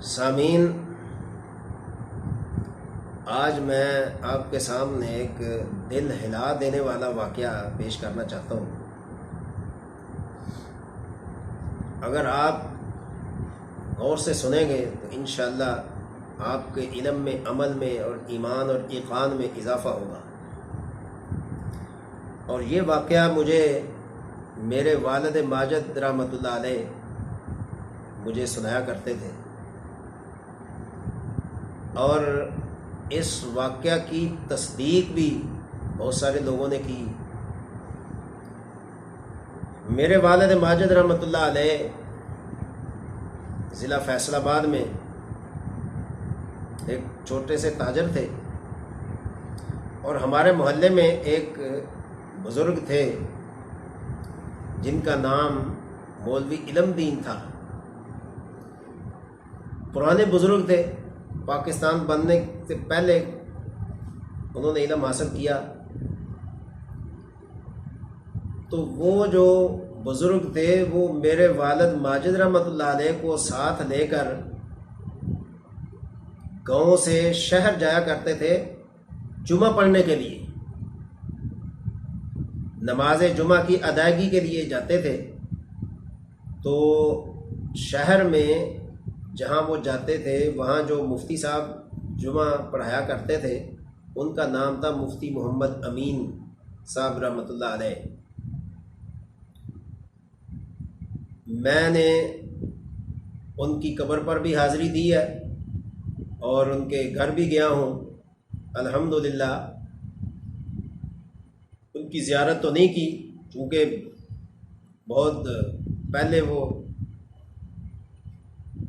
سامعین، آج میں آپ کے سامنے ایک دل ہلا دینے والا واقعہ پیش کرنا چاہتا ہوں۔ اگر آپ غور سے سنیں گے تو انشاءاللہ آپ کے علم میں، عمل میں اور ایمان اور ایقان میں اضافہ ہوگا۔ اور یہ واقعہ مجھے میرے والد ماجد رحمۃ اللہ علیہ مجھے سنایا کرتے تھے، اور اس واقعہ کی تصدیق بھی بہت سارے لوگوں نے کی۔ میرے والد ماجد رحمۃ اللہ علیہ ضلع فیصل آباد میں ایک چھوٹے سے تاجر تھے، اور ہمارے محلے میں ایک بزرگ تھے جن کا نام مولوی علم دین تھا۔ پرانے بزرگ تھے، پاکستان بننے سے پہلے انہوں نے علم حاصل کیا۔ تو وہ جو بزرگ تھے وہ میرے والد ماجد رحمۃ اللہ علیہ کو ساتھ لے کر گاؤں سے شہر جایا کرتے تھے جمعہ پڑھنے کے لیے، نماز جمعہ کی ادائیگی کے لیے جاتے تھے۔ تو شہر میں جہاں وہ جاتے تھے وہاں جو مفتی صاحب جمعہ پڑھایا کرتے تھے ان کا نام تھا مفتی محمد امین صاحب رحمۃ اللہ علیہ۔ میں نے ان کی قبر پر بھی حاضری دی ہے اور ان کے گھر بھی گیا ہوں۔ الحمدللہ ان کی زیارت تو نہیں کی کیونکہ بہت پہلے وہ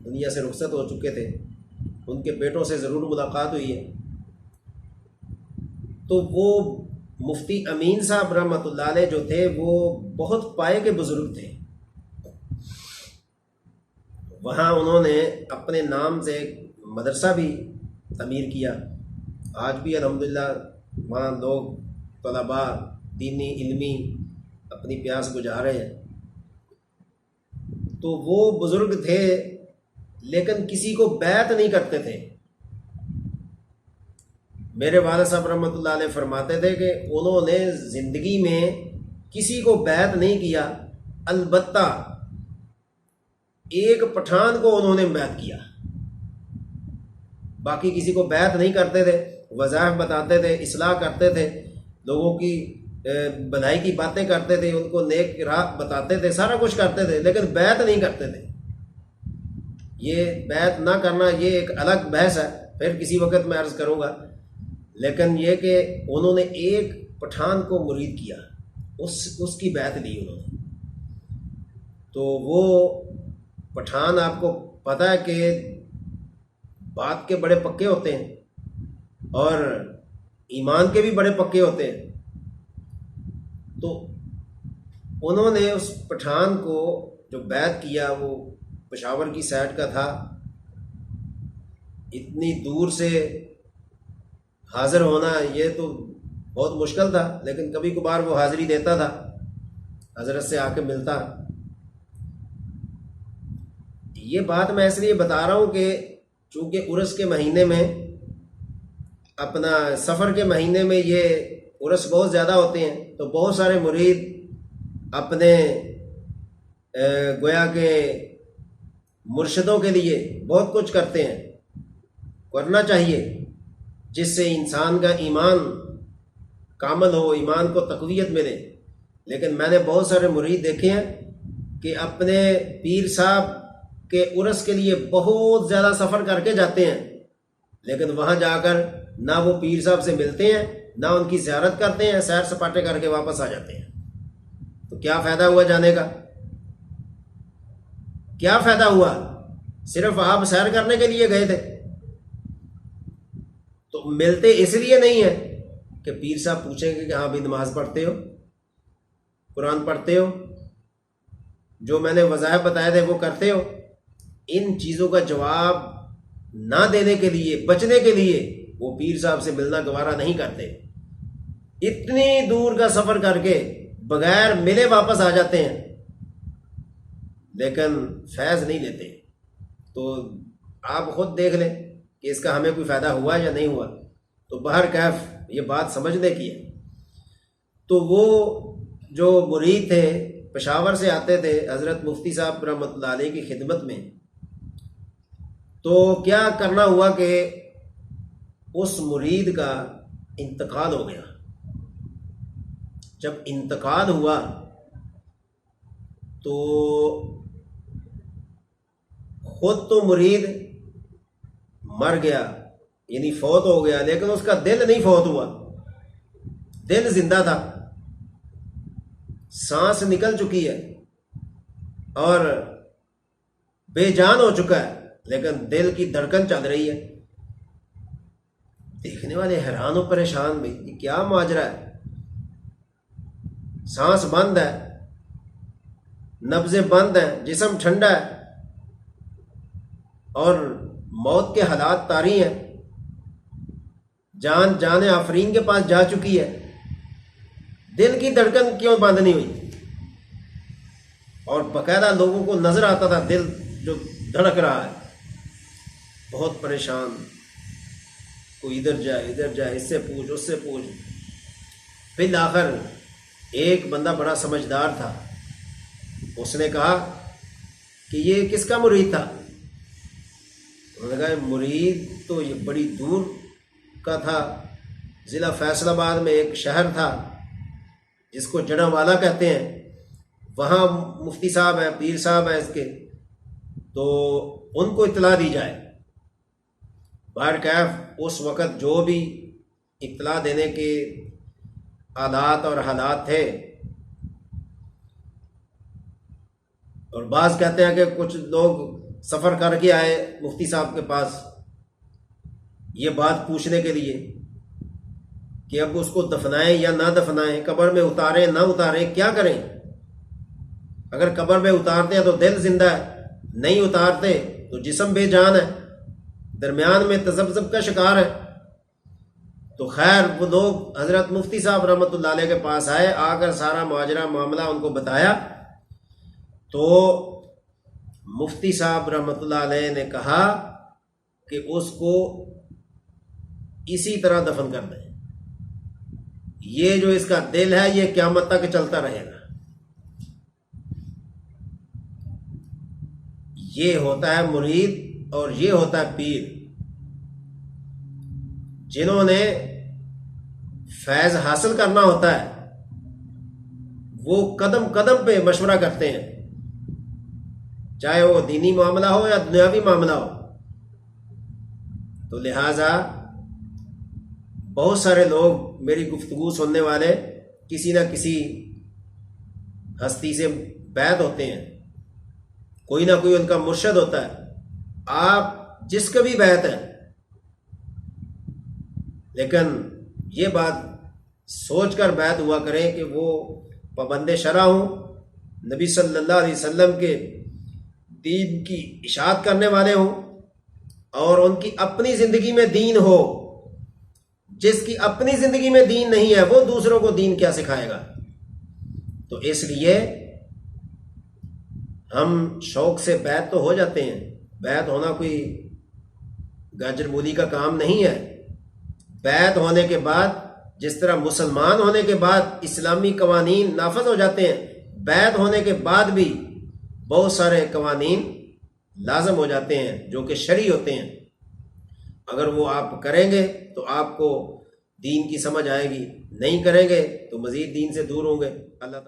دنیا سے رخصت ہو چکے تھے۔ ان کے بیٹوں سے ضرور ملاقات ہوئی ہے۔ تو وہ مفتی امین صاحب رحمۃ اللہ علیہ جو تھے وہ بہت پائے کے بزرگ تھے۔ وہاں انہوں نے اپنے نام سے ایک مدرسہ بھی تعمیر کیا۔ آج بھی الحمدللہ وہاں لوگ طلباء دینی علمی اپنی پیاس بجھا رہے ہیں۔ تو وہ بزرگ تھے لیکن کسی کو بیعت نہیں کرتے تھے۔ میرے والد صاحب رحمۃ اللہ علیہ فرماتے تھے کہ انہوں نے زندگی میں کسی کو بیعت نہیں کیا، البتہ ایک پٹھان کو انہوں نے بیعت کیا، باقی کسی کو بیعت نہیں کرتے تھے۔ وظائف بتاتے تھے، اصلاح کرتے تھے، لوگوں کی بھلائی کی باتیں کرتے تھے، ان کو نیک راہ بتاتے تھے، سارا کچھ کرتے تھے، لیکن بیعت نہیں کرتے تھے۔ یہ بیعت نہ کرنا یہ ایک الگ بحث ہے، پھر کسی وقت میں عرض کروں گا۔ لیکن یہ کہ انہوں نے ایک پٹھان کو مرید کیا، اس کی بیعت لی انہوں نے۔ تو وہ پٹھان آپ کو پتہ ہے کہ بات کے بڑے پکے ہوتے ہیں اور ایمان کے بھی بڑے پکے ہوتے ہیں۔ تو انہوں نے اس پٹھان کو جو بیعت کیا وہ پشاور کی سائڈ کا تھا۔ اتنی دور سے حاضر ہونا یہ تو بہت مشکل تھا، لیکن کبھی کبھار وہ حاضری دیتا تھا، حضرت سے آ کے ملتا۔ یہ بات میں اس لیے بتا رہا ہوں کہ چونکہ عرس کے مہینے میں، اپنا سفر کے مہینے میں یہ عرس بہت زیادہ ہوتے ہیں، تو بہت سارے مرید اپنے گویا کہ مرشدوں کے لیے بہت کچھ کرتے ہیں، کرنا چاہیے، جس سے انسان کا ایمان کامل ہو، ایمان کو تقویت ملے۔ لیکن میں نے بہت سارے مرید دیکھے ہیں کہ اپنے پیر صاحب کے عرس کے لیے بہت زیادہ سفر کر کے جاتے ہیں، لیکن وہاں جا کر نہ وہ پیر صاحب سے ملتے ہیں، نہ ان کی زیارت کرتے ہیں، سیر سپاٹے کر کے واپس آ جاتے ہیں۔ تو کیا فائدہ ہوا جانے کا؟ کیا فائدہ ہوا؟ صرف آپ سیر کرنے کے لیے گئے تھے۔ تو ملتے اس لیے نہیں ہے کہ پیر صاحب پوچھیں گے کہ ہاں بھی نماز پڑھتے ہو، قرآن پڑھتے ہو، جو میں نے وظائف بتائے تھے وہ کرتے ہو۔ ان چیزوں کا جواب نہ دینے کے لیے، بچنے کے لیے وہ پیر صاحب سے ملنا گوارا نہیں کرتے۔ اتنی دور کا سفر کر کے بغیر ملے واپس آ جاتے ہیں، لیکن فیض نہیں لیتے۔ تو آپ خود دیکھ لیں کہ اس کا ہمیں کوئی فائدہ ہوا یا نہیں ہوا۔ تو بہرکیف یہ بات سمجھنے کی ہے۔ تو وہ جو مرید تھے پشاور سے آتے تھے حضرت مفتی صاحب رحمۃ اللہ علیہ کی خدمت میں، تو کیا کرنا ہوا کہ اس مرید کا انتقال ہو گیا۔ جب انتقال ہوا تو خود تو مرید مر گیا، یعنی فوت ہو گیا، لیکن اس کا دل نہیں فوت ہوا، دل زندہ تھا، سانس نکل چکی ہے اور بے جان ہو چکا ہے، لیکن دل کی دھڑکن چل رہی ہے۔ دیکھنے والے حیران و پریشان بھی، یہ کیا ماجرا ہے؟ سانس بند ہے، نبضیں بند ہیں، جسم ٹھنڈا ہے اور موت کے حالات طاری ہیں، جان آفرین کے پاس جا چکی ہے، دل کی دھڑکن کیوں بند نہیں ہوئی؟ اور باقاعدہ لوگوں کو نظر آتا تھا دل جو دھڑک رہا ہے، بہت پریشان، کوئی ادھر جائے، اس سے پوچھ، اس سے پوچھ۔ بالآخر ایک بندہ بڑا سمجھدار تھا، اس نے کہا کہ یہ کس کا مرید تھا؟ انہوں نے کہا مرید تو یہ بڑی دور کا تھا، ضلع فیصل آباد میں ایک شہر تھا جس کو جڑا والا کہتے ہیں، وہاں مفتی صاحب ہیں، پیر صاحب ہیں اس کے، تو ان کو اطلاع دی جائے۔ بہرکیف اس وقت جو بھی اطلاع دینے کے آلات اور حالات تھے، اور بعض کہتے ہیں کہ کچھ لوگ سفر کر کے آئے مفتی صاحب کے پاس یہ بات پوچھنے کے لیے کہ اب اس کو دفنائیں یا نہ دفنائیں، قبر میں اتاریں نہ اتاریں، کیا کریں؟ اگر قبر میں اتارتے ہیں تو دل زندہ ہے، نہیں اتارتے تو جسم بے جان ہے، درمیان میں تذبذب کا شکار ہے۔ تو خیر وہ لوگ حضرت مفتی صاحب رحمۃ اللہ علیہ کے پاس آئے، آ کر سارا ماجرا معاملہ ان کو بتایا، تو مفتی صاحب رحمۃ اللہ علیہ نے کہا کہ اس کو اسی طرح دفن کر دیں، یہ جو اس کا دل ہے یہ قیامت تک چلتا رہے گا۔ یہ ہوتا ہے مرید اور یہ ہوتا ہے پیر، جنہوں نے فیض حاصل کرنا ہوتا ہے وہ قدم قدم پہ مشورہ کرتے ہیں، چاہے وہ دینی معاملہ ہو یا دنیاوی معاملہ ہو۔ تو لہٰذا بہت سارے لوگ میری گفتگو سننے والے کسی نہ کسی ہستی سے بیعت ہوتے ہیں، کوئی نہ کوئی ان کا مرشد ہوتا ہے، آپ جس کا بھی بیعت ہے، لیکن یہ بات سوچ کر بیعت ہوا کریں کہ وہ پابند شرع ہوں، نبی صلی اللہ علیہ وسلم کے دین کی اشاعت کرنے والے ہوں، اور ان کی اپنی زندگی میں دین ہو۔ جس کی اپنی زندگی میں دین نہیں ہے وہ دوسروں کو دین کیا سکھائے گا؟ تو اس لیے ہم شوق سے بیعت تو ہو جاتے ہیں، بیعت ہونا کوئی گاجر مولی کا کام نہیں ہے۔ بیعت ہونے کے بعد جس طرح مسلمان ہونے کے بعد اسلامی قوانین نافذ ہو جاتے ہیں، بیعت ہونے کے بعد بھی بہت سارے قوانین لازم ہو جاتے ہیں جو کہ شرعی ہوتے ہیں۔ اگر وہ آپ کریں گے تو آپ کو دین کی سمجھ آئے گی، نہیں کریں گے تو مزید دین سے دور ہوں گے۔ اللہ تعالیٰ